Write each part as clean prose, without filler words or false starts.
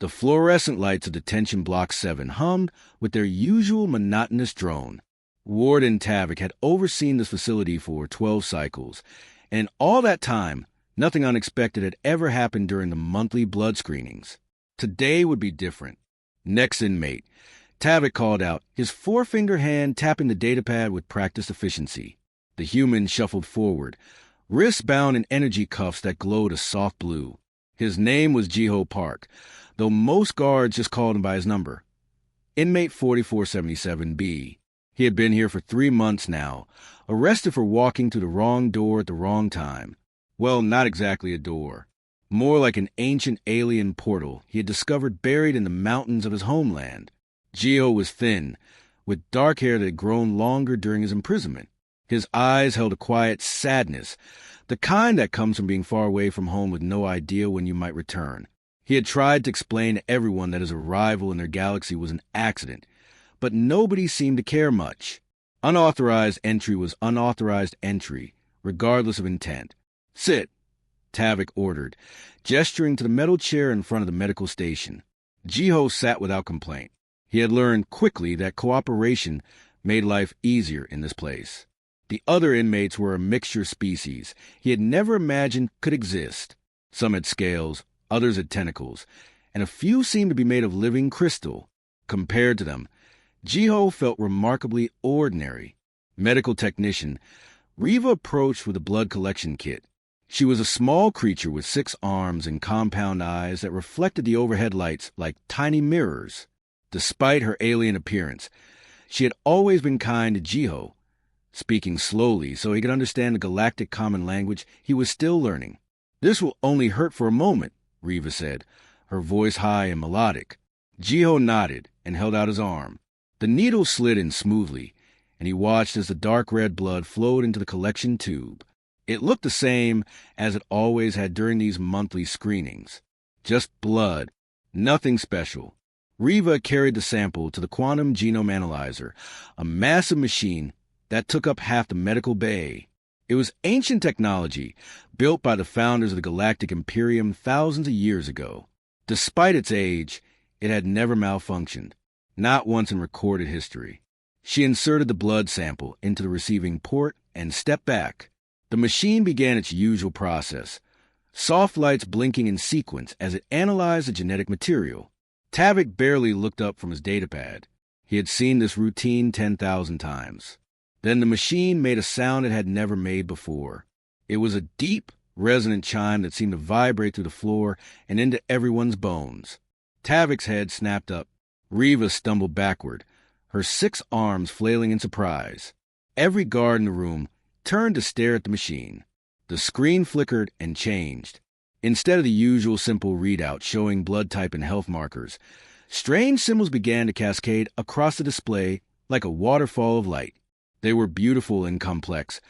The fluorescent lights of Detention Block 7 hummed with their usual monotonous drone. Warden Tavik had overseen this facility for 12 cycles, and in all that time, nothing unexpected had ever happened during the monthly blood screenings. Today would be different. Next inmate. Tavik called out, his forefinger hand tapping the datapad with practiced efficiency. The human shuffled forward, wrists bound in energy cuffs that glowed a soft blue. His name was Jiho Park, though most guards just called him by his number. Inmate 4477B. He had been here for 3 months now, arrested for walking through the wrong door at the wrong time. Well, not exactly a door. More like an ancient alien portal he had discovered buried in the mountains of his homeland. Jiho was thin, with dark hair that had grown longer during his imprisonment. His eyes held a quiet sadness, the kind that comes from being far away from home with no idea when you might return. He had tried to explain to everyone that his arrival in their galaxy was an accident, but nobody seemed to care much. Unauthorized entry was unauthorized entry, regardless of intent. Sit, Tavik ordered, gesturing to the metal chair in front of the medical station. Jiho sat without complaint. He had learned quickly that cooperation made life easier in this place. The other inmates were a mixture species he had never imagined could exist. Some had scales, others had tentacles, and a few seemed to be made of living crystal. Compared to them, Jiho felt remarkably ordinary. Medical technician, Riva approached with a blood collection kit. She was a small creature with 6 arms and compound eyes that reflected the overhead lights like tiny mirrors. Despite her alien appearance, she had always been kind to Jiho, speaking slowly so he could understand the galactic common language he was still learning. "This will only hurt for a moment," Riva said, her voice high and melodic. Jiho nodded and held out his arm. The needle slid in smoothly, and he watched as the dark red blood flowed into the collection tube. It looked the same as it always had during these monthly screenings. Just blood, nothing special. Riva carried the sample to the quantum genome analyzer, a massive machine that took up half the medical bay. It was ancient technology, built by the founders of the Galactic Imperium thousands of years ago. Despite its age, it had never malfunctioned, not once in recorded history. She inserted the blood sample into the receiving port and stepped back. The machine began its usual process, soft lights blinking in sequence as it analyzed the genetic material. Tavik barely looked up from his datapad. He had seen this routine 10,000 times. Then the machine made a sound it had never made before. It was a deep, resonant chime that seemed to vibrate through the floor and into everyone's bones. Tavik's head snapped up. Riva stumbled backward, her 6 arms flailing in surprise. Every guard in the room turned to stare at the machine. The screen flickered and changed. Instead of the usual simple readout showing blood type and health markers, strange symbols began to cascade across the display like a waterfall of light. They were beautiful and complex,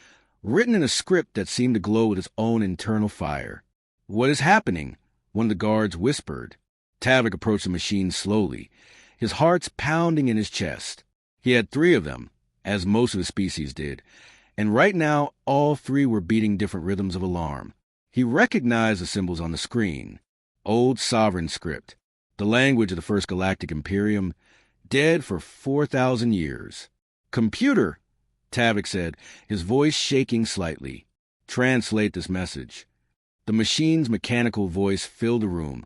written in a script that seemed to glow with its own internal fire. "What is happening?" one of the guards whispered. Tavik approached the machine slowly, his heart's pounding in his chest. He had 3 of them, as most of his species did, and right now all 3 were beating different rhythms of alarm. He recognized the symbols on the screen. Old Sovereign script, the language of the First Galactic Imperium, dead for 4,000 years. "Computer," Tavik said, his voice shaking slightly. "Translate this message." The machine's mechanical voice filled the room,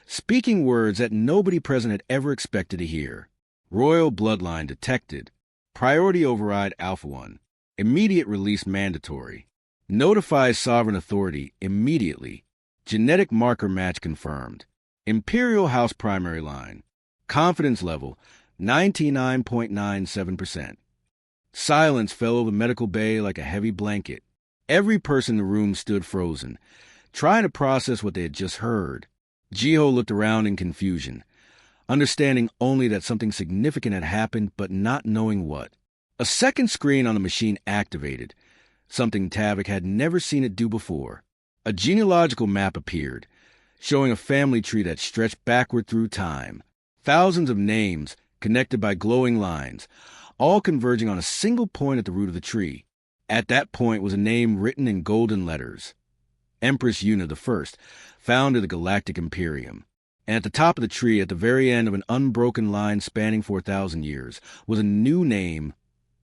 speaking words that nobody present had ever expected to hear. "Royal bloodline detected. Priority override Alpha 1. Immediate release mandatory. Notify sovereign authority immediately. Genetic marker match confirmed. Imperial House primary line. Confidence level 99.97%. Silence fell over the medical bay like a heavy blanket. Every person in the room stood frozen, trying to process what they had just heard. Jiho looked around in confusion, understanding only that something significant had happened, but not knowing what. A second screen on the machine activated, something Tavik had never seen it do before. A genealogical map appeared, showing a family tree that stretched backward through time. Thousands of names connected by glowing lines, all converging on a single point at the root of the tree. At that point was a name written in golden letters. Empress Una I, founder of the Galactic Imperium. And at the top of the tree, at the very end of an unbroken line spanning for 1,000 years, was a new name,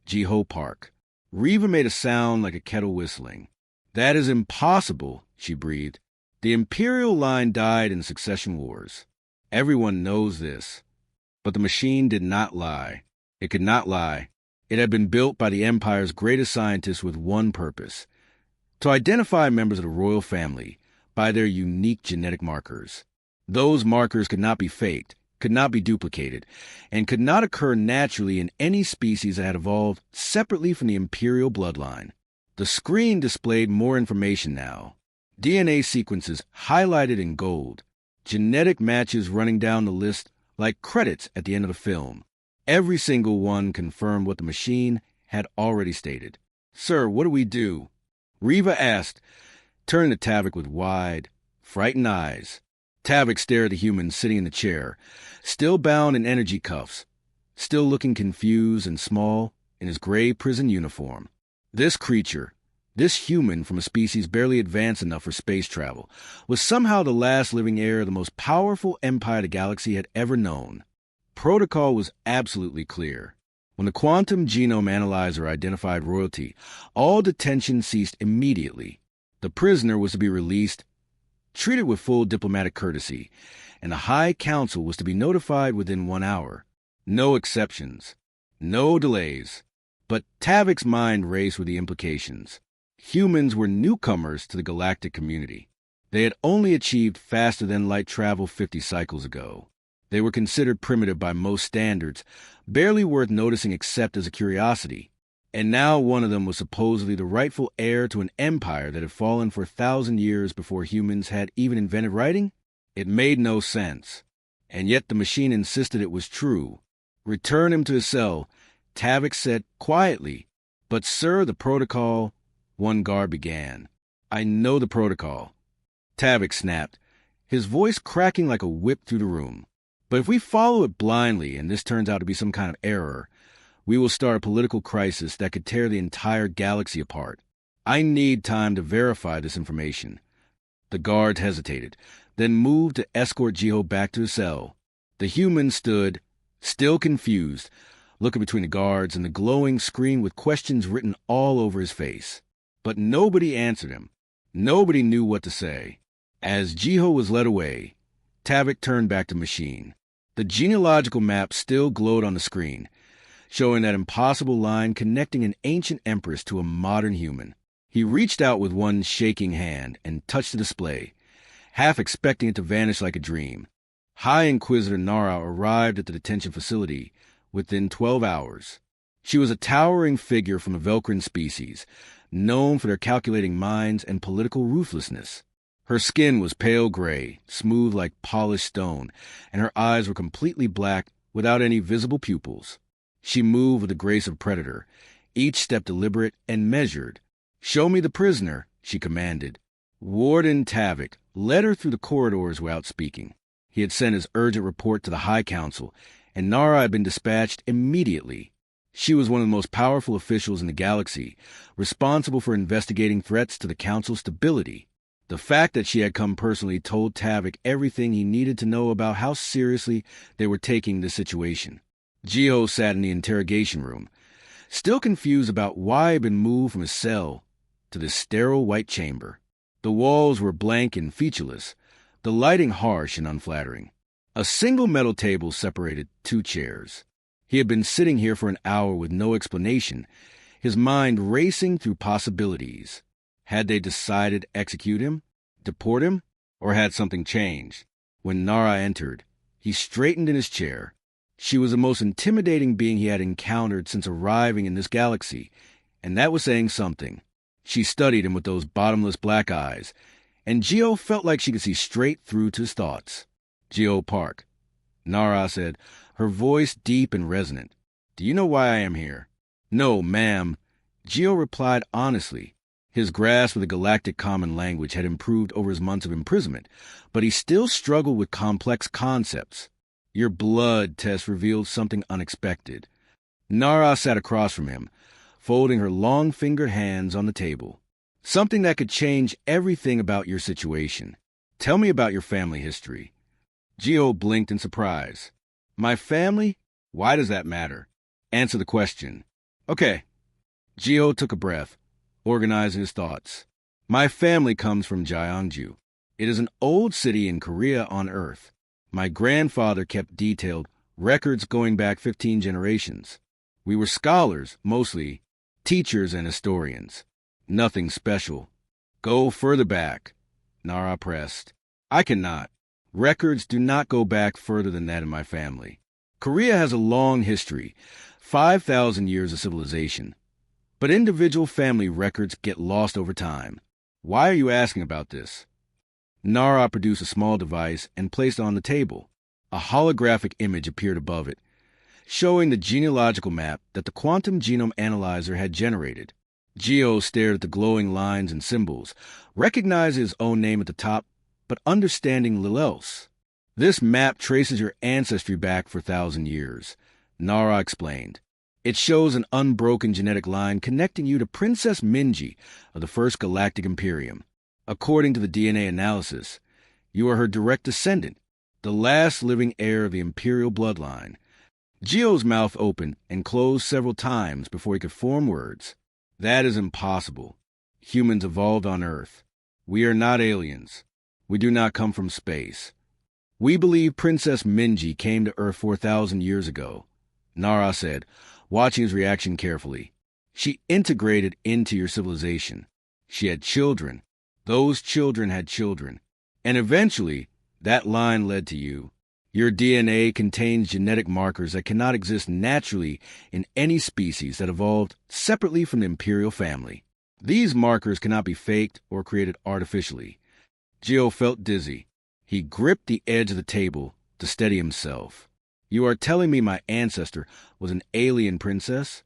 Jiho Park. Reva made a sound like a kettle whistling. "That is impossible," she breathed. "The Imperial line died in succession wars. Everyone knows this." But the machine did not lie. It could not lie. It had been built by the Empire's greatest scientists with one purpose: to identify members of the royal family by their unique genetic markers. Those markers could not be faked, could not be duplicated, and could not occur naturally in any species that had evolved separately from the Imperial bloodline. The screen displayed more information now. DNA sequences highlighted in gold, genetic matches running down the list like credits at the end of the film. Every single one confirmed what the machine had already stated. "Sir, what do we do?" Reva asked, turning to Tavik with wide, frightened eyes. Tavik stared at the human sitting in the chair, still bound in energy cuffs, still looking confused and small in his gray prison uniform. This creature, this human from a species barely advanced enough for space travel, was somehow the last living heir of the most powerful empire the galaxy had ever known. Protocol was absolutely clear. When the quantum genome analyzer identified royalty, all detention ceased immediately. The prisoner was to be released, treated with full diplomatic courtesy, and the High Council was to be notified within 1 hour. No exceptions. No delays. But Tavik's mind raced with the implications. Humans were newcomers to the galactic community. They had only achieved faster-than-light travel 50 cycles ago. They were considered primitive by most standards, barely worth noticing except as a curiosity. And now one of them was supposedly the rightful heir to an empire that had fallen for 1,000 years before humans had even invented writing? It made no sense. And yet the machine insisted it was true. "Return him to his cell," Tavik said quietly. "But sir, the protocol—" one guard began. "I know the protocol," Tavik snapped, his voice cracking like a whip through the room. "But if we follow it blindly and this turns out to be some kind of error, we will start a political crisis that could tear the entire galaxy apart. I need time to verify this information." The guards hesitated, then moved to escort Jiho back to his cell. The human stood, still confused, looking between the guards and the glowing screen with questions written all over his face. But nobody answered him. Nobody knew what to say. As Jiho was led away, Tavik turned back to the machine. The genealogical map still glowed on the screen, showing that impossible line connecting an ancient empress to a modern human. He reached out with one shaking hand and touched the display, half expecting it to vanish like a dream. High Inquisitor Nara arrived at the detention facility within 12 hours. She was a towering figure from the Velcrin species, known for their calculating minds and political ruthlessness. Her skin was pale gray, smooth like polished stone, and her eyes were completely black without any visible pupils. She moved with the grace of a predator, each step deliberate and measured. "Show me the prisoner," she commanded. Warden Tavik led her through the corridors without speaking. He had sent his urgent report to the High Council, and Nara had been dispatched immediately. She was one of the most powerful officials in the galaxy, responsible for investigating threats to the Council's stability. The fact that she had come personally told Tavik everything he needed to know about how seriously they were taking the situation. Jiho sat in the interrogation room, still confused about why he had been moved from his cell to this sterile white chamber. The walls were blank and featureless, the lighting harsh and unflattering. A single metal table separated 2 chairs. He had been sitting here for an hour with no explanation, his mind racing through possibilities. Had they decided to execute him, deport him, or had something changed? When Nara entered, he straightened in his chair. She was the most intimidating being he had encountered since arriving in this galaxy, and that was saying something. She studied him with those bottomless black eyes, and Jiho felt like she could see straight through to his thoughts. "Jiho Park," Nara said, her voice deep and resonant. "Do you know why I am here?" "No, ma'am," Jiho replied honestly. His grasp of the galactic common language had improved over his months of imprisonment, but he still struggled with complex concepts. "Your blood test revealed something unexpected." Nara sat across from him, folding her long-fingered hands on the table. "Something that could change everything about your situation. Tell me about your family history." Geo blinked in surprise. My family? Why does that matter? Answer the question. Okay. Geo took a breath, organizing his thoughts. My family comes from Gyeongju. It is an old city in Korea on Earth. My grandfather kept detailed records going back 15 generations. We were scholars, mostly, teachers and historians. Nothing special. Go further back, Nara pressed. I cannot. Records do not go back further than that in my family. Korea has a long history, 5,000 years of civilization. But individual family records get lost over time. Why are you asking about this? Nara produced a small device and placed it on the table. A holographic image appeared above it, showing the genealogical map that the quantum genome analyzer had generated. Geo stared at the glowing lines and symbols, recognizing his own name at the top, but understanding little else. This map traces your ancestry back for 1,000 years, Nara explained. It shows an unbroken genetic line connecting you to Princess Minji of the First Galactic Imperium. According to the DNA analysis, you are her direct descendant, the last living heir of the Imperial bloodline. Geo's mouth opened and closed several times before he could form words. That is impossible. Humans evolved on Earth. We are not aliens. We do not come from space. We believe Princess Minji came to Earth 4,000 years ago, Nara said, watching his reaction carefully. She integrated into your civilization. She had children. Those children had children. And eventually, that line led to you. Your DNA contains genetic markers that cannot exist naturally in any species that evolved separately from the imperial family. These markers cannot be faked or created artificially. Geo felt dizzy. He gripped the edge of the table to steady himself. You are telling me my ancestor was an alien princess?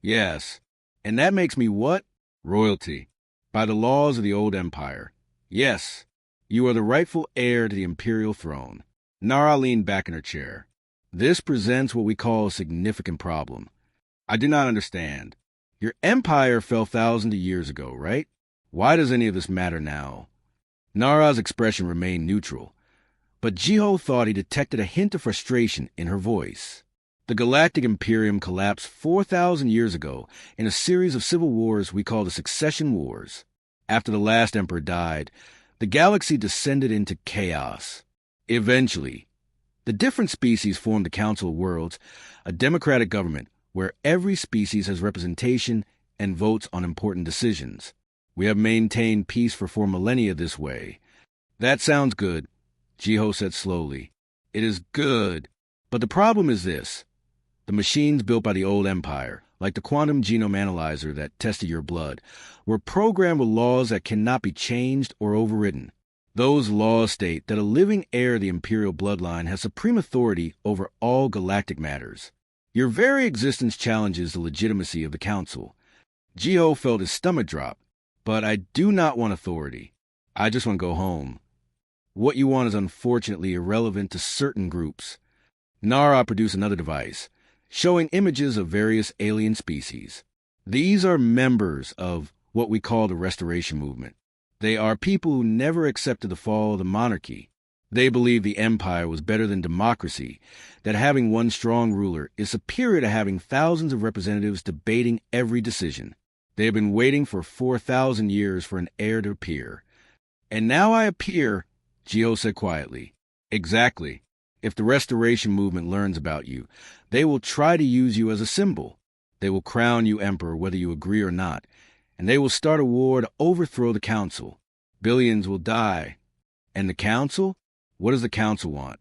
Yes. And that makes me what? Royalty. By the laws of the old empire. Yes. You are the rightful heir to the imperial throne. Nara leaned back in her chair. This presents what we call a significant problem. I do not understand. Your empire fell thousands of years ago, right? Why does any of this matter now? Nara's expression remained neutral, but Jiho thought he detected a hint of frustration in her voice. The Galactic Imperium collapsed 4,000 years ago in a series of civil wars we call the Succession Wars. After the last emperor died, the galaxy descended into chaos. Eventually, the different species formed the Council of Worlds, a democratic government where every species has representation and votes on important decisions. We have maintained peace for 4 millennia this way. That sounds good, Jiho said slowly. It is good. But the problem is this. The machines built by the old empire, like the quantum genome analyzer that tested your blood, were programmed with laws that cannot be changed or overridden. Those laws state that a living heir of the imperial bloodline has supreme authority over all galactic matters. Your very existence challenges the legitimacy of the council. Jiho felt his stomach drop. But I do not want authority. I just want to go home. What you want is unfortunately irrelevant to certain groups. Nara produced another device, showing images of various alien species. These are members of what we call the Restoration Movement. They are people who never accepted the fall of the monarchy. They believe the empire was better than democracy, that having one strong ruler is superior to having thousands of representatives debating every decision. They have been waiting for 4,000 years for an heir to appear. And now I appear, Gio said quietly. Exactly. If the Restoration Movement learns about you, they will try to use you as a symbol. They will crown you emperor whether you agree or not, and they will start a war to overthrow the council. Billions will die. And the council? What does the council want?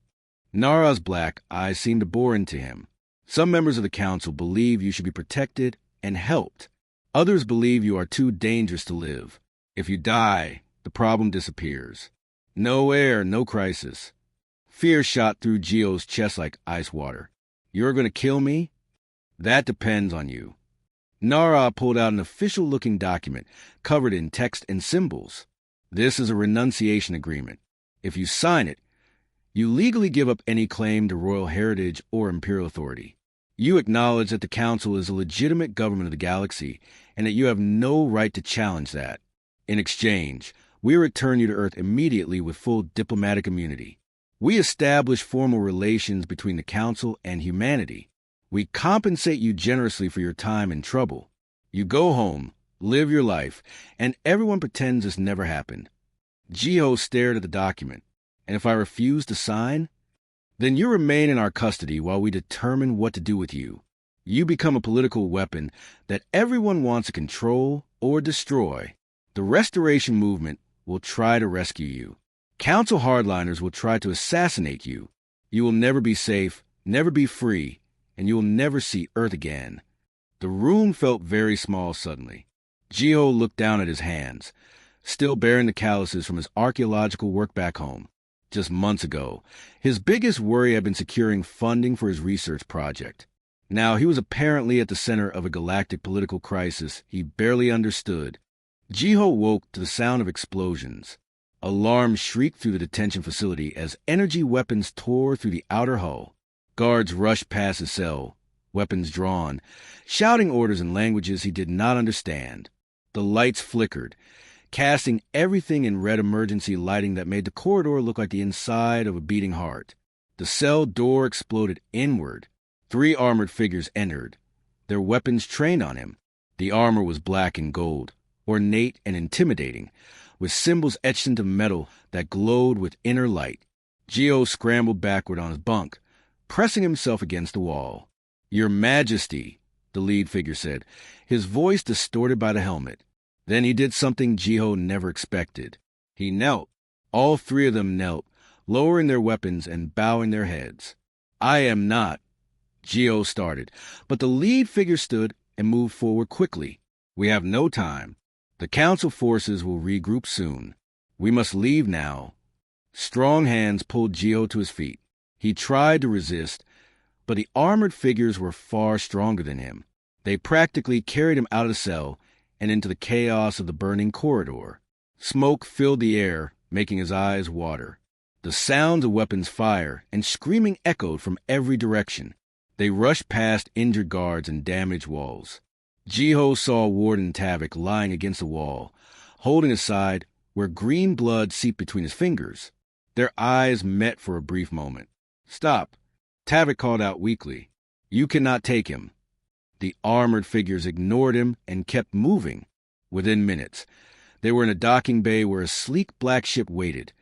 Nara's black eyes seemed to bore into him. Some members of the council believe you should be protected and helped. Others believe you are too dangerous to live. If you die, the problem disappears. No heir, no crisis. Fear shot through Gio's chest like ice water. You're going to kill me? That depends on you. Nara pulled out an official-looking document covered in text and symbols. This is a renunciation agreement. If you sign it, you legally give up any claim to royal heritage or imperial authority. You acknowledge that the council is a legitimate government of the galaxy and that you have no right to challenge that. In exchange, we return you to Earth immediately with full diplomatic immunity. We establish formal relations between the Council and humanity. We compensate you generously for your time and trouble. You go home, live your life, and everyone pretends this never happened. Jiho stared at the document. And if I refuse to sign? Then you remain in our custody while we determine what to do with you. You become a political weapon that everyone wants to control or destroy. The Restoration movement will try to rescue you. Council hardliners will try to assassinate you. You will never be safe, never be free, and you will never see Earth again. The room felt very small suddenly. Jiho looked down at his hands, still bearing the calluses from his archaeological work back home. Just months ago, his biggest worry had been securing funding for his research project. Now he was apparently at the center of a galactic political crisis he barely understood. Jiho woke to the sound of explosions. Alarms shrieked through the detention facility as energy weapons tore through the outer hull. Guards rushed past his cell, weapons drawn, shouting orders in languages he did not understand. The lights flickered, casting everything in red emergency lighting that made the corridor look like the inside of a beating heart. The cell door exploded inward. 3 armored figures entered, their weapons trained on him. The armor was black and gold, ornate and intimidating, with symbols etched into metal that glowed with inner light. Jiho scrambled backward on his bunk, pressing himself against the wall. "Your Majesty," the lead figure said, his voice distorted by the helmet. Then he did something Jiho never expected. He knelt. All 3 of them knelt, lowering their weapons and bowing their heads. "I am not," Jiho started, but the lead figure stood and moved forward quickly. "We have no time. The Council forces will regroup soon. We must leave now." Strong hands pulled Jiho to his feet. He tried to resist, but the armored figures were far stronger than him. They practically carried him out of the cell and into the chaos of the burning corridor. Smoke filled the air, making his eyes water. The sounds of weapons fire and screaming echoed from every direction. They rushed past injured guards and damaged walls. Jiho saw Warden Tavik lying against the wall, holding his side where green blood seeped between his fingers. Their eyes met for a brief moment. "Stop," Tavik called out weakly. "You cannot take him." The armored figures ignored him and kept moving. Within minutes, they were in a docking bay where a sleek black ship waited,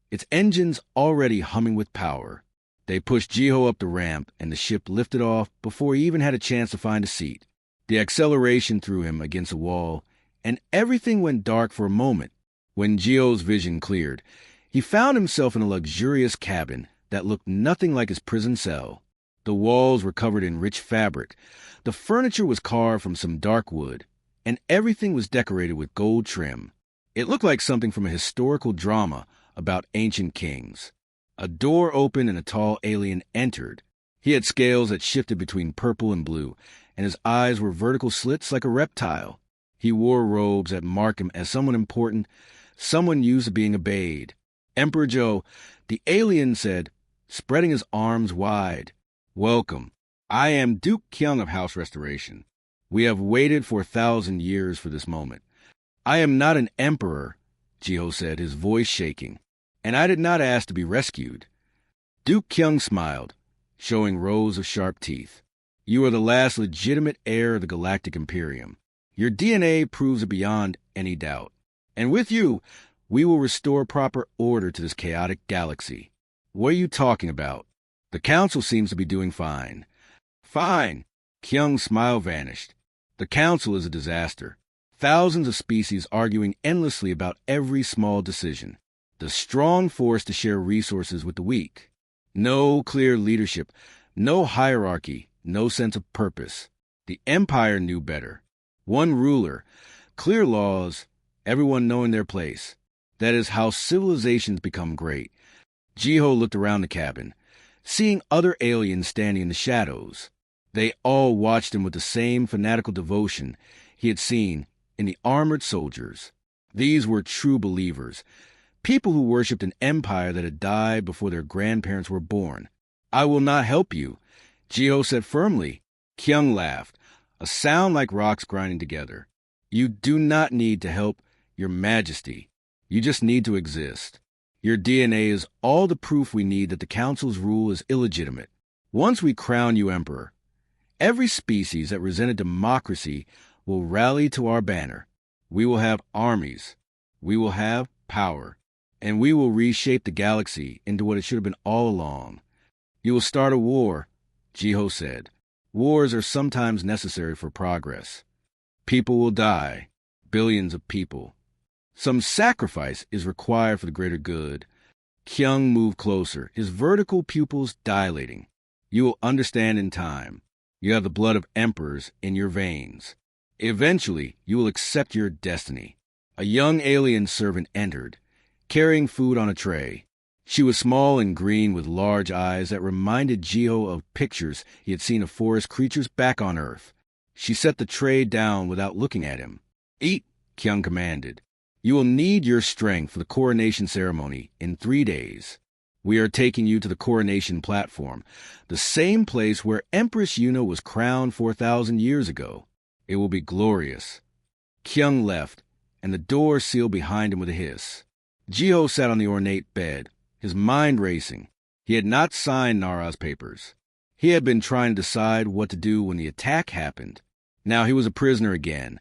its engines already humming with power. They pushed Jiho up the ramp, and the ship lifted off before he even had a chance to find a seat. The acceleration threw him against a wall, and everything went dark for a moment. When Jiho's vision cleared, he found himself in a luxurious cabin that looked nothing like his prison cell. The walls were covered in rich fabric, the furniture was carved from some dark wood, and everything was decorated with gold trim. It looked like something from a historical drama about ancient kings. A door opened and a tall alien entered. He had scales that shifted between purple and blue, and his eyes were vertical slits like a reptile. He wore robes that marked him as someone important, someone used to being obeyed. "Emperor Joe," the alien said, spreading his arms wide. "Welcome. I am Duke Kyung of House Restoration. We have waited for 1,000 years for this moment." "I am not an emperor," Jiho said, his voice shaking, "and I did not ask to be rescued." Duke Kyung smiled, showing rows of sharp teeth. "You are the last legitimate heir of the Galactic Imperium. Your DNA proves it beyond any doubt. And with you, we will restore proper order to this chaotic galaxy." "What are you talking about? The Council seems to be doing fine." "Fine." Kyung's smile vanished. "The Council is a disaster. Thousands of species arguing endlessly about every small decision. The strong forced to share resources with the weak. No clear leadership, no hierarchy, no sense of purpose. The Empire knew better. One ruler, clear laws, everyone knowing their place. That is how civilizations become great." Jiho looked around the cabin, seeing other aliens standing in the shadows. They all watched him with the same fanatical devotion he had seen in the armored soldiers. These were true believers, people who worshipped an empire that had died before their grandparents were born. "I will not help you," Jiho said firmly. Kyung laughed, a sound like rocks grinding together. "You do not need to help, Your Majesty. You just need to exist." Your DNA is all the proof we need that the Council's rule is illegitimate. Once we crown you emperor, every species that resented democracy will rally to our banner. We will have armies. We will have power. And we will reshape the galaxy into what it should have been all along. You will start a war, Jiho said. Wars are sometimes necessary for progress. People will die, billions of people. Some sacrifice is required for the greater good. Kyung moved closer, his vertical pupils dilating. You will understand in time. You have the blood of emperors in your veins. Eventually, you will accept your destiny. A young alien servant entered, carrying food on a tray. She was small and green with large eyes that reminded Jiho of pictures he had seen of forest creatures back on Earth. She set the tray down without looking at him. Eat, Kyung commanded. You will need your strength for the coronation ceremony in 3 days. We are taking you to the coronation platform, the same place where Empress Yuna was crowned 4,000 years ago. It will be glorious. Kyung left, and the door sealed behind him with a hiss. Jiho sat on the ornate bed, his mind racing. He had not signed Nara's papers. He had been trying to decide what to do when the attack happened. Now he was a prisoner again,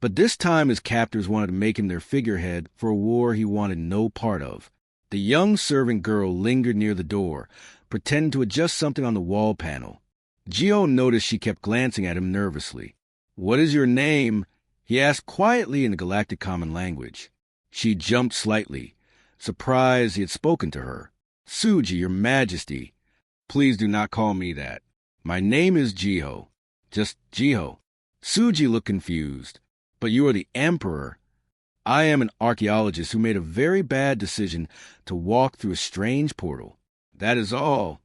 but this time his captors wanted to make him their figurehead for a war he wanted no part of. The young servant girl lingered near the door, pretending to adjust something on the wall panel. Jiho noticed she kept glancing at him nervously. "What is your name?" he asked quietly in the Galactic Common Language. She jumped slightly, surprised he had spoken to her. "Suji, your Majesty. Please do not call me that. My name is Jiho. Just Jiho." Suji looked confused. "But you are the Emperor." "I am an archaeologist who made a very bad decision to walk through a strange portal. That is all."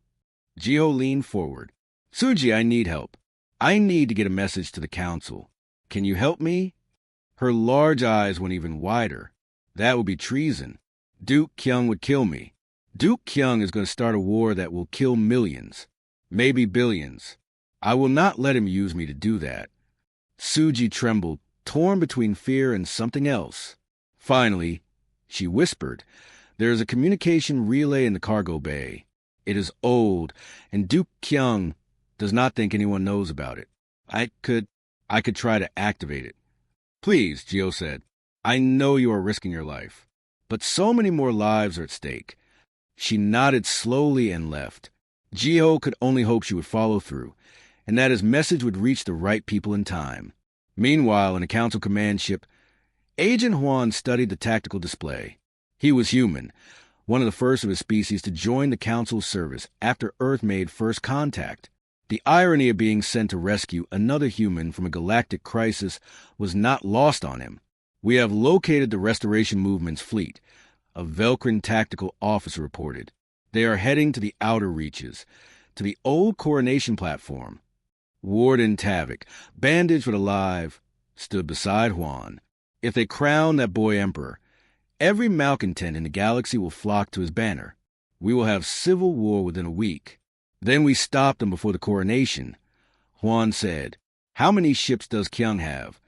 Jiho leaned forward. "Suji, I need help. I need to get a message to the Council. Can you help me?" Her large eyes went even wider. "That would be treason. Duke Kyung would kill me. Duke Kyung is going to start a war that will kill millions, maybe billions. I will not let him use me to do that." Suji trembled, torn between fear and something else. Finally, she whispered, "There is a communication relay in the cargo bay. It is old, and Duke Kyung does not think anyone knows about it. I could try to activate it." "Please," Jiho said. "I know you are risking your life, but so many more lives are at stake." She nodded slowly and left. Jiho could only hope she would follow through, and that his message would reach the right people in time. Meanwhile, in a Council command ship, Agent Huan studied the tactical display. He was human, one of the first of his species to join the Council's service after Earth made first contact. The irony of being sent to rescue another human from a galactic crisis was not lost on him. "We have located the Restoration Movement's fleet," a Velcrin tactical officer reported. "They are heading to the outer reaches, to the old coronation platform." Warden Tavik, bandaged but alive, stood beside Huan. "If they crown that boy emperor, every malcontent in the galaxy will flock to his banner. We will have civil war within a week. Then we stop them before the coronation." Huan said, "How many ships does Kyung have?"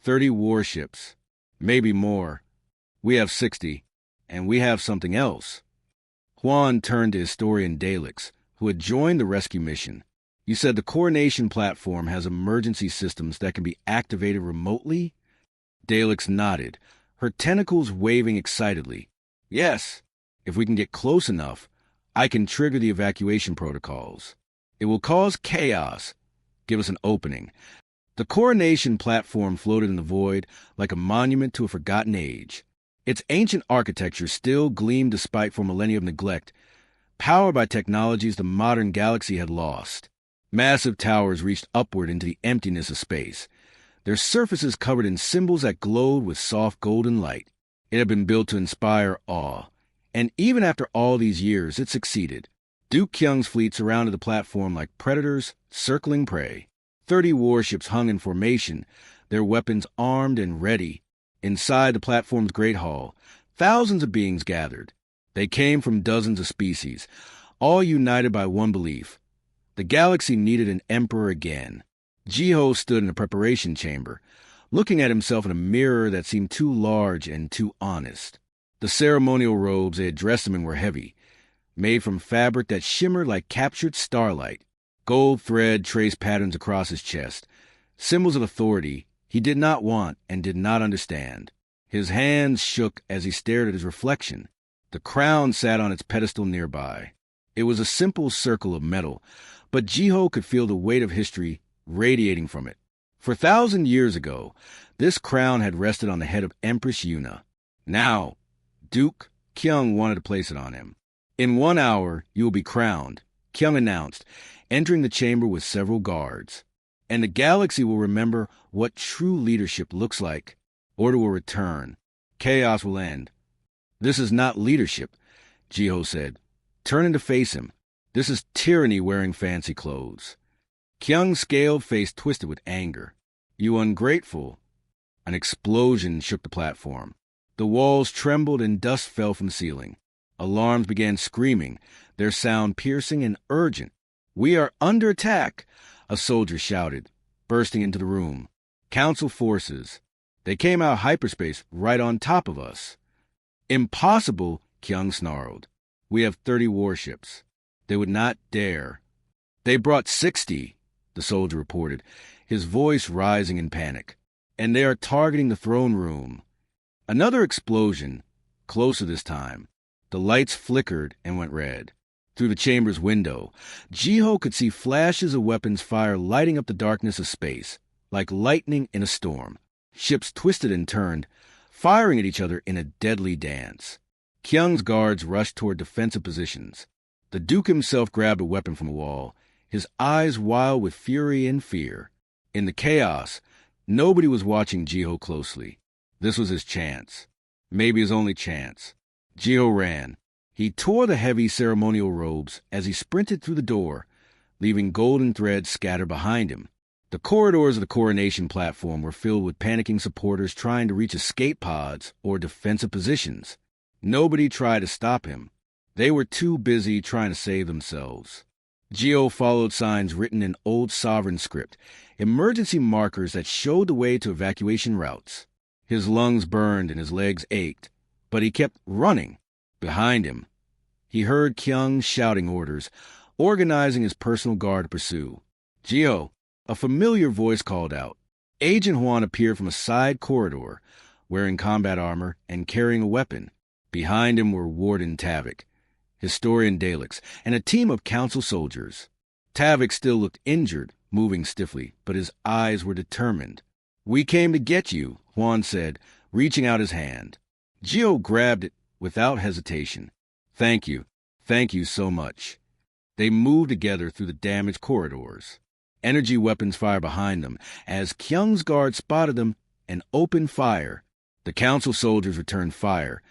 30 warships. Maybe more. We have 60, and we have something else." Huan turned to historian Dalix, who had joined the rescue mission. "You said the coronation platform has emergency systems that can be activated remotely?" Dalix nodded, her tentacles waving excitedly. "Yes, if we can get close enough, I can trigger the evacuation protocols. It will cause chaos. Give us an opening." The coronation platform floated in the void like a monument to a forgotten age. Its ancient architecture still gleamed despite 4 millennia of neglect, powered by technologies the modern galaxy had lost. Massive towers reached upward into the emptiness of space, their surfaces covered in symbols that glowed with soft golden light. It had been built to inspire awe, and even after all these years, it succeeded. Duke Kyung's fleet surrounded the platform like predators circling prey. 30 warships hung in formation, their weapons armed and ready. Inside the platform's great hall, thousands of beings gathered. They came from dozens of species, all united by one belief: the galaxy needed an emperor again. Jiho stood in a preparation chamber, looking at himself in a mirror that seemed too large and too honest. The ceremonial robes they had dressed him in were heavy, made from fabric that shimmered like captured starlight. Gold thread traced patterns across his chest, symbols of authority he did not want and did not understand. His hands shook as he stared at his reflection. The crown sat on its pedestal nearby. It was a simple circle of metal, but Jiho could feel the weight of history radiating from it. For 1,000 years ago, this crown had rested on the head of Empress Yuna. Now, Duke Kyung wanted to place it on him. "In 1 hour, you will be crowned," Kyung announced, entering the chamber with several guards. "And the galaxy will remember what true leadership looks like. Order will return. Chaos will end." "This is not leadership," Jiho said, turning to face him. "This is tyranny wearing fancy clothes." Kyung's scaled face twisted with anger. "You ungrateful." An explosion shook the platform. The walls trembled and dust fell from the ceiling. Alarms began screaming, their sound piercing and urgent. "We are under attack," a soldier shouted, bursting into the room. "Council forces. They came out of hyperspace right on top of us." "Impossible," Kyung snarled. "We have 30 warships. They would not dare." "They brought 60, the soldier reported, his voice rising in panic. "And they are targeting the throne room." Another explosion, closer this time. The lights flickered and went red. Through the chamber's window, Jiho could see flashes of weapons fire lighting up the darkness of space, like lightning in a storm. Ships twisted and turned, firing at each other in a deadly dance. Kyung's guards rushed toward defensive positions. The Duke himself grabbed a weapon from a wall, his eyes wild with fury and fear. In the chaos, nobody was watching Jiho closely. This was his chance. Maybe his only chance. Jiho ran. He tore the heavy ceremonial robes as he sprinted through the door, leaving golden threads scattered behind him. The corridors of the coronation platform were filled with panicking supporters trying to reach escape pods or defensive positions. Nobody tried to stop him. They were too busy trying to save themselves. Jiho followed signs written in old sovereign script, emergency markers that showed the way to evacuation routes. His lungs burned and his legs ached, but he kept running. Behind him, he heard Kyung shouting orders, organizing his personal guard to pursue. "Jiho," a familiar voice called out. Agent Huan appeared from a side corridor, wearing combat armor and carrying a weapon. Behind him were Warden Tavik, Historian Daleks, and a team of council soldiers. Tavik still looked injured, moving stiffly, but his eyes were determined. "We came to get you," Huan said, reaching out his hand. Jiho grabbed it without hesitation. Thank you so much." They moved together through the damaged corridors. Energy weapons fired behind them as Kyung's guard spotted them and opened fire. The council soldiers returned fire,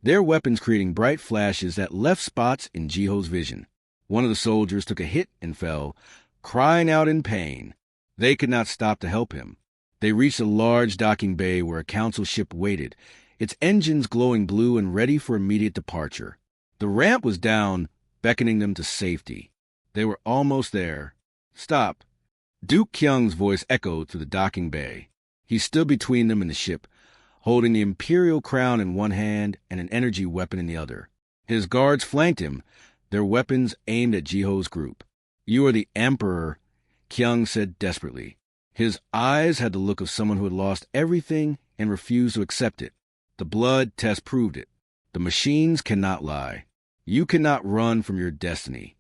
their weapons creating bright flashes that left spots in Jiho's vision. One of the soldiers took a hit and fell, crying out in pain. They could not stop to help him. They reached a large docking bay where a council ship waited, its engines glowing blue and ready for immediate departure. The ramp was down, beckoning them to safety. They were almost there. "Stop." Duke Kyung's voice echoed through the docking bay. He stood between them and the ship, holding the imperial crown in one hand and an energy weapon in the other. His guards flanked him, their weapons aimed at Jiho's group. "You are the Emperor," Kyung said desperately. His eyes had the look of someone who had lost everything and refused to accept it. The blood test proved it. The machines cannot lie. You cannot run from your destiny.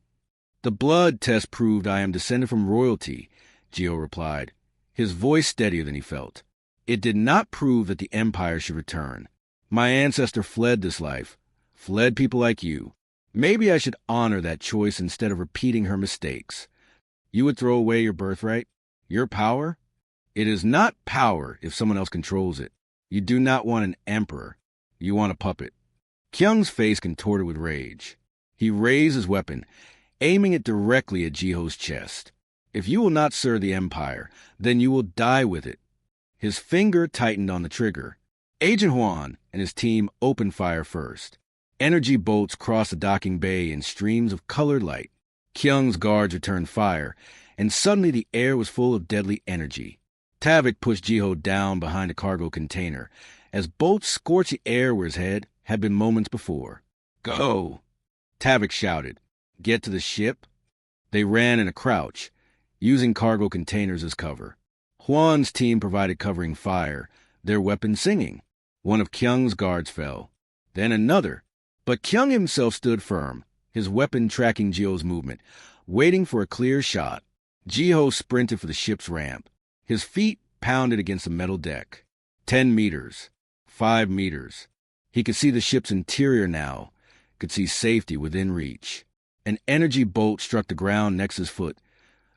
"The blood test proved I am descended from royalty," Jiho replied, his voice steadier than he felt. "It did not prove that the Empire should return. My ancestor fled this life, fled people like you. Maybe I should honor that choice instead of repeating her mistakes. You would throw away your birthright? Your power? It is not power if someone else controls it. You do not want an emperor. You want a puppet." Kyung's face contorted with rage. He raised his weapon, aiming it directly at Jiho's chest. "If you will not serve the Empire, then you will die with it." His finger tightened on the trigger. Agent Huan and his team opened fire first. Energy bolts crossed the docking bay in streams of colored light. Kyung's guards returned fire, and suddenly the air was full of deadly energy. Tavik pushed Jiho down behind a cargo container. As bolts scorched the air where his head had been moments before. "Go!" Tavik shouted. "Get to the ship?" They ran in a crouch, using cargo containers as cover. Huan's team provided covering fire, their weapons singing. One of Kyung's guards fell. Then another. But Kyung himself stood firm, his weapon tracking Jiho's movement, waiting for a clear shot. Jiho sprinted for the ship's ramp. His feet pounded against the metal deck. 10 meters. 5 meters. He could see the ship's interior now, could see safety within reach. An energy bolt struck the ground next to his foot,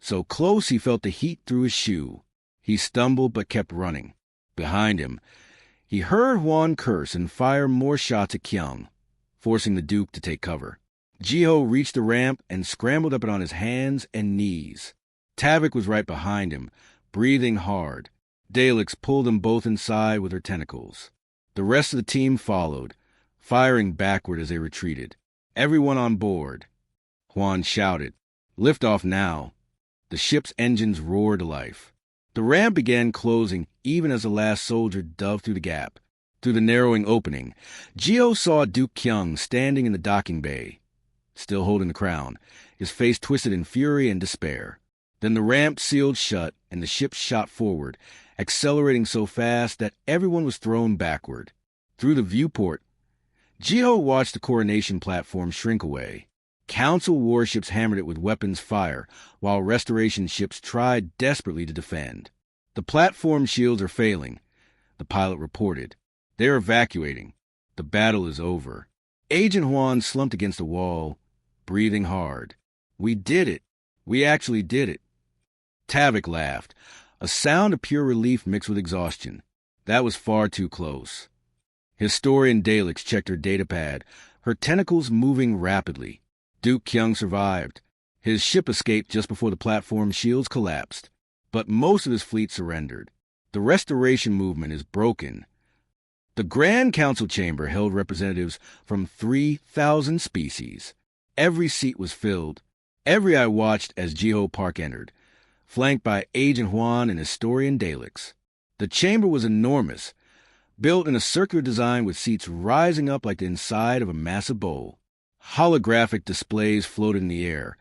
so close he felt the heat through his shoe. He stumbled but kept running. Behind him, he heard Huan curse and fire more shots at Kyung, forcing the Duke to take cover. Jiho reached the ramp and scrambled up it on his hands and knees. Tavik was right behind him, breathing hard. Daleks pulled them both inside with her tentacles. The rest of the team followed, firing backward as they retreated. "Everyone on board!" Huan shouted. "Lift off now." The ship's engines roared to life. The ramp began closing even as the last soldier dove through the gap. Through the narrowing opening, Jiho saw Duke Kyung standing in the docking bay, still holding the crown, his face twisted in fury and despair. Then the ramp sealed shut and the ship shot forward, accelerating so fast that everyone was thrown backward. Through the viewport, Jiho watched the coronation platform shrink away. Council warships hammered it with weapons fire, while restoration ships tried desperately to defend. "The platform shields are failing," the pilot reported. "They're evacuating. The battle is over." Agent Huan slumped against the wall, breathing hard. "We did it. We actually did it." Tavik laughed, a sound of pure relief mixed with exhaustion. That was far too close. Historian Daleks checked her datapad, her tentacles moving rapidly. Duke Kyung survived. His ship escaped just before the platform shields collapsed, but most of his fleet surrendered. The restoration movement is broken. The Grand Council chamber held representatives from 3,000 species. Every seat was filled. Every eye watched as Jiho Park entered, flanked by Agent Huan and Historian Daleks. The chamber was enormous, built in a circular design with seats rising up like the inside of a massive bowl. Holographic displays floated in the air,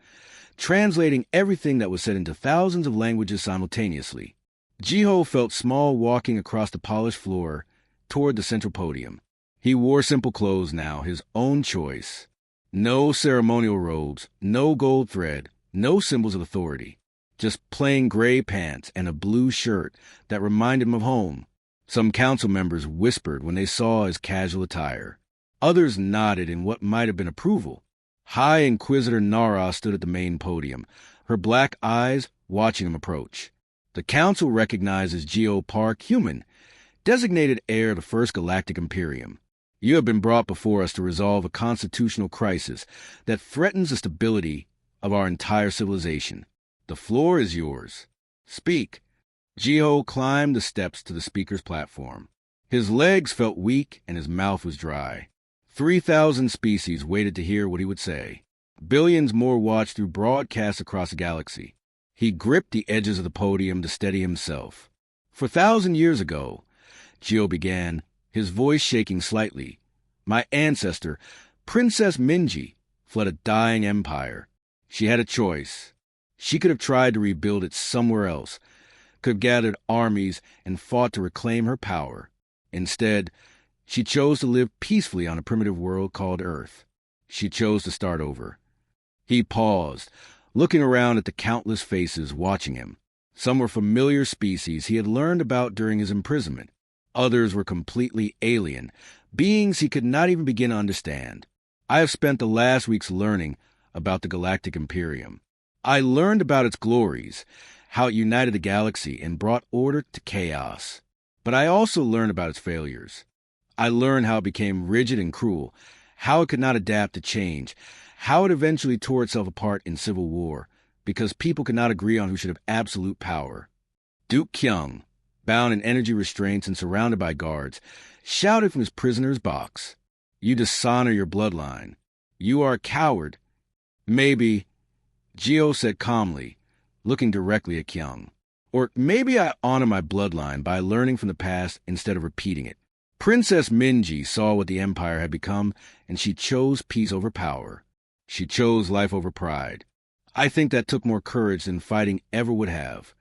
translating everything that was said into thousands of languages simultaneously. Jiho felt small walking across the polished floor toward the central podium. He wore simple clothes now, his own choice. No ceremonial robes, no gold thread, no symbols of authority. Just plain gray pants and a blue shirt that reminded him of home. Some council members whispered when they saw his casual attire. Others nodded in what might have been approval. High Inquisitor Nara stood at the main podium, her black eyes watching him approach. The council recognizes Jiho Park human, designated heir of the First Galactic Imperium. You have been brought before us to resolve a constitutional crisis that threatens the stability of our entire civilization. The floor is yours. Speak. Jiho climbed the steps to the speaker's platform. His legs felt weak and his mouth was dry. 3,000 species waited to hear what he would say. Billions more watched through broadcasts across the galaxy. He gripped the edges of the podium to steady himself. For 1,000 years ago, Jiho began, his voice shaking slightly, my ancestor, Princess Minji, fled a dying empire. She had a choice. She could have tried to rebuild it somewhere else, could have gathered armies and fought to reclaim her power. Instead, she chose to live peacefully on a primitive world called Earth. She chose to start over. He paused, looking around at the countless faces watching him. Some were familiar species he had learned about during his imprisonment. Others were completely alien, beings he could not even begin to understand. I have spent the last weeks learning about the Galactic Imperium. I learned about its glories, how it united the galaxy and brought order to chaos. But I also learned about its failures. I learned how it became rigid and cruel, how it could not adapt to change, how it eventually tore itself apart in civil war, because people could not agree on who should have absolute power. Duke Kyung, bound in energy restraints and surrounded by guards, shouted from his prisoner's box, "You dishonor your bloodline. You are a coward." "Maybe," Jiho said calmly, looking directly at Kyung. "Or maybe I honor my bloodline by learning from the past instead of repeating it." Princess Minji saw what the Empire had become, and she chose peace over power. She chose life over pride. I think that took more courage than fighting ever would have.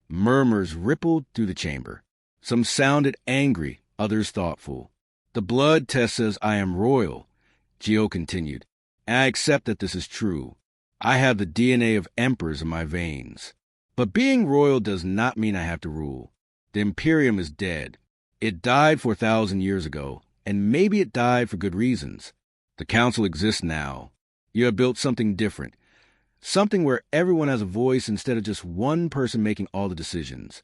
Murmurs rippled through the chamber. Some sounded angry, others thoughtful. The blood test says I am royal, Gio continued, and I accept that this is true. I have the DNA of emperors in my veins. But being royal does not mean I have to rule. The Imperium is dead. It died 4,000 years ago, and maybe it died for good reasons. The Council exists now. You have built something different. Something where everyone has a voice instead of just one person making all the decisions.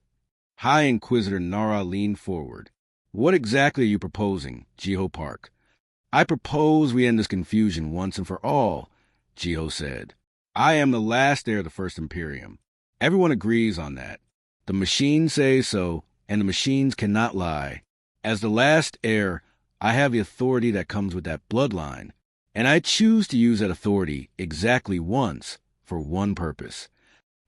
High Inquisitor Nara leaned forward. What exactly are you proposing, Jiho Park? I propose we end this confusion once and for all, Jiho said. I am the last heir of the First Imperium. Everyone agrees on that. The machines say so, and the machines cannot lie. As the last heir, I have the authority that comes with that bloodline, and I choose to use that authority exactly once for one purpose.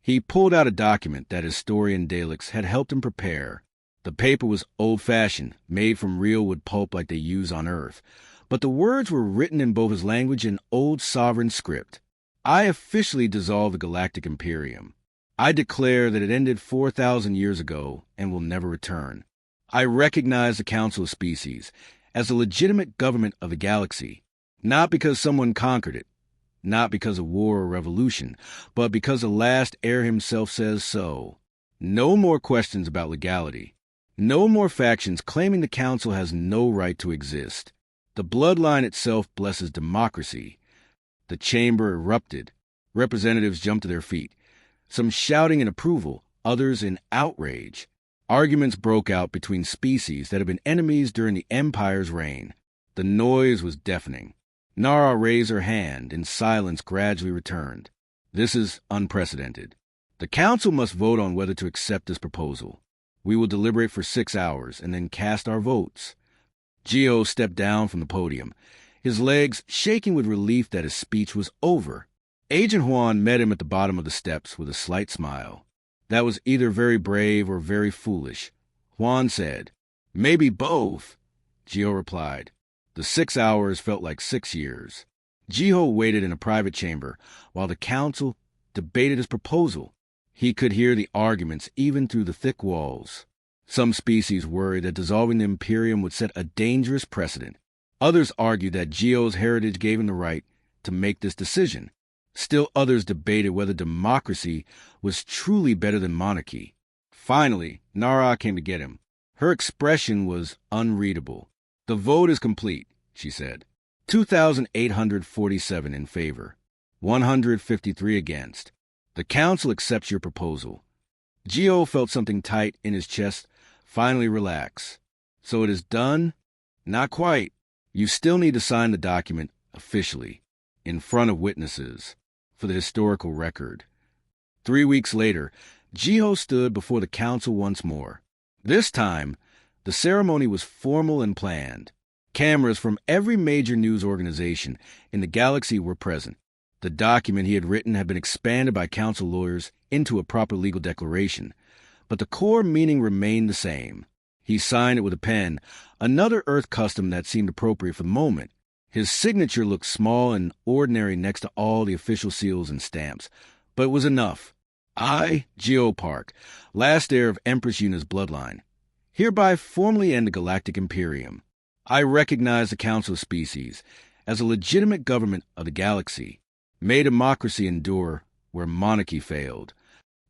He pulled out a document that historian Daleks had helped him prepare. The paper was old-fashioned, made from real wood pulp like they use on Earth, but the words were written in both his language and old sovereign script. I officially dissolve the Galactic Imperium. I declare that it ended 4,000 years ago and will never return. I recognize the Council of Species as the legitimate government of the galaxy, not because someone conquered it, not because of war or revolution, but because the last heir himself says so. No more questions about legality. No more factions claiming the Council has no right to exist. The bloodline itself blesses democracy. The chamber erupted. Representatives jumped to their feet, some shouting in approval, others in outrage. Arguments broke out between species that had been enemies during the Empire's reign. The noise was deafening. Nara raised her hand, and silence gradually returned. This is unprecedented. The Council must vote on whether to accept this proposal. We will deliberate for 6 hours and then cast our votes. Gio stepped down from the podium, his legs shaking with relief that his speech was over. Agent Juan met him at the bottom of the steps with a slight smile. That was either very brave or very foolish. Juan said, "Maybe both," Gio replied. The 6 hours felt like 6 years. Gio waited in a private chamber while the Council debated his proposal. He could hear the arguments even through the thick walls. Some species worried that dissolving the Imperium would set a dangerous precedent. Others argued that Gio's heritage gave him the right to make this decision. Still others debated whether democracy was truly better than monarchy. Finally, Nara came to get him. Her expression was unreadable. "The vote is complete," she said. 2,847 in favor, 153 against. The Council accepts your proposal. Gio felt something tight in his chest finally relax. So it is done? Not quite. You still need to sign the document officially, in front of witnesses, for the historical record. 3 weeks later, Gio stood before the Council once more. This time, the ceremony was formal and planned. Cameras from every major news organization in the galaxy were present. The document he had written had been expanded by Council lawyers into a proper legal declaration, but the core meaning remained the same. He signed it with a pen, another Earth custom that seemed appropriate for the moment. His signature looked small and ordinary next to all the official seals and stamps, but it was enough. I, Geo Park, last heir of Empress Yuna's bloodline, hereby formally end the Galactic Imperium. I recognize the Council of Species as a legitimate government of the galaxy. May democracy endure where monarchy failed.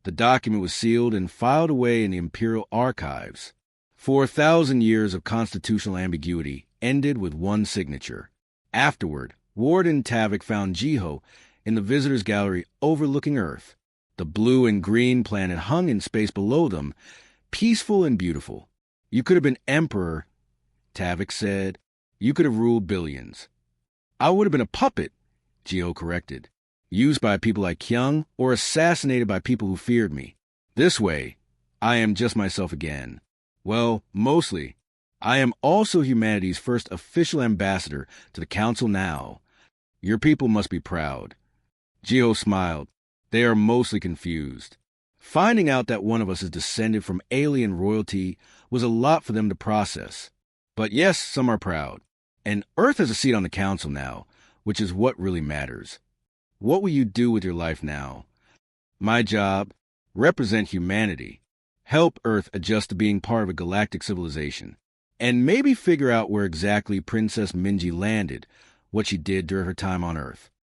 The document was sealed and filed away in the Imperial archives. 4,000 years of constitutional ambiguity ended with one signature. Afterward, Ward and Tavik found Jiho in the visitors' gallery overlooking Earth. The blue and green planet hung in space below them, peaceful and beautiful. You could have been emperor, Tavik said. You could have ruled billions. I would have been a puppet, Jiho corrected, used by people like Kyung or assassinated by people who feared me. This way, I am just myself again. Well, mostly. I am also humanity's first official ambassador to the Council now. Your people must be proud. Jiho smiled. They are mostly confused. Finding out that one of us is descended from alien royalty was a lot for them to process. But yes, some are proud. And Earth has a seat on the council now, which is what really matters. What will you do with your life now? My job? Represent humanity. Help Earth adjust to being part of a galactic civilization. And maybe figure out where exactly Princess Minji landed, what she did during her time on Earth.